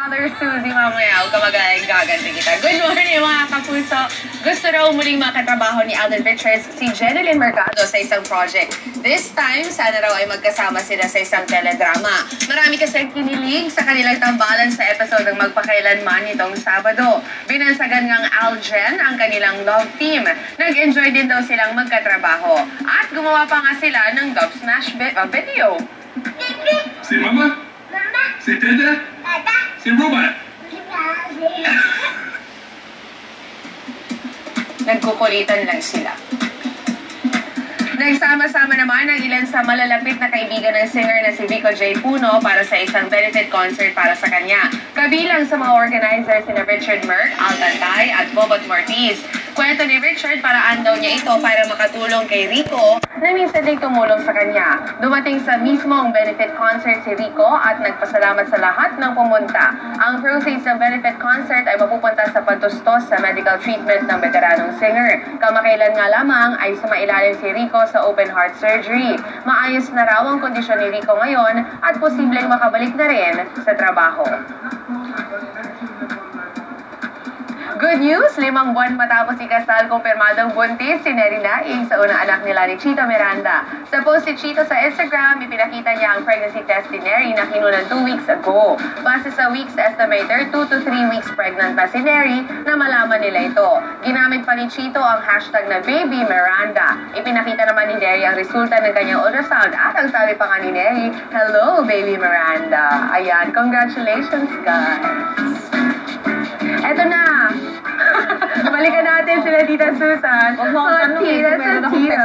Mother Susie, mamaya huwag ka magaling, gaganti kita. Good morning mga kapuso. Gusto raw muling makatrabaho ni Alden Richards si Jeneline Mercado sa isang project. This time, sana raw ay magkasama sila sa isang teledrama. Marami kasi kinilig sa kanilang tambalan sa episode ng Magpakailanman nitong Sabado. Binansagan ngang Algen ang kanilang love team. Nag-enjoy din daw silang magkatrabaho. At gumawa pa nga sila ng Dub Smash video. Si Mama? Si Dada? Si Robot? Nagkukulitan lang sila. Nagsama-sama naman ang ilan sa malalapit na kaibigan ng singer na si Vico J. Puno para sa isang benefit concert para sa kanya. Kabilang sa mga organizers sina Richard Merck, Altantay at Bobot Mortiz. Kwento ni Richard, paraan daw niya ito para makatulong kay Rico na minsan din tumulong sa kanya. Dumating sa mismong benefit concert si Rico at nagpasalamat sa lahat ng pumunta. Ang proceeds ng benefit concert ay mapupunta sa pagtustos sa medical treatment ng veteranong singer. Kamakailan nga lamang ay sumailalim si Rico sa open heart surgery. Maayos na raw ang kondisyon ni Rico ngayon at posibleng makabalik na rin sa trabaho. Good news! 5 buwan matapos ikasal, kumpirmadong buntis si Neri Laing sa unang anak nila ni Chito Miranda. Sa post si Chito sa Instagram, ipinakita niya ang pregnancy test ni Neri na kinunan 2 weeks ago. Base sa weeks estimator, 2 to 3 weeks pregnant na si Neri na malaman nila ito. Ginamit pa ni Chito ang hashtag na Baby Miranda. Ipinakita naman ni Neri ang resulta ng kanyang ultrasound at ang sabi pa nga ni Neri, "Hello, Baby Miranda." Ayan, congratulations guys! Eto na! Balikan natin sila Tita Susan. Huwag mo ang tanong eh. Tita.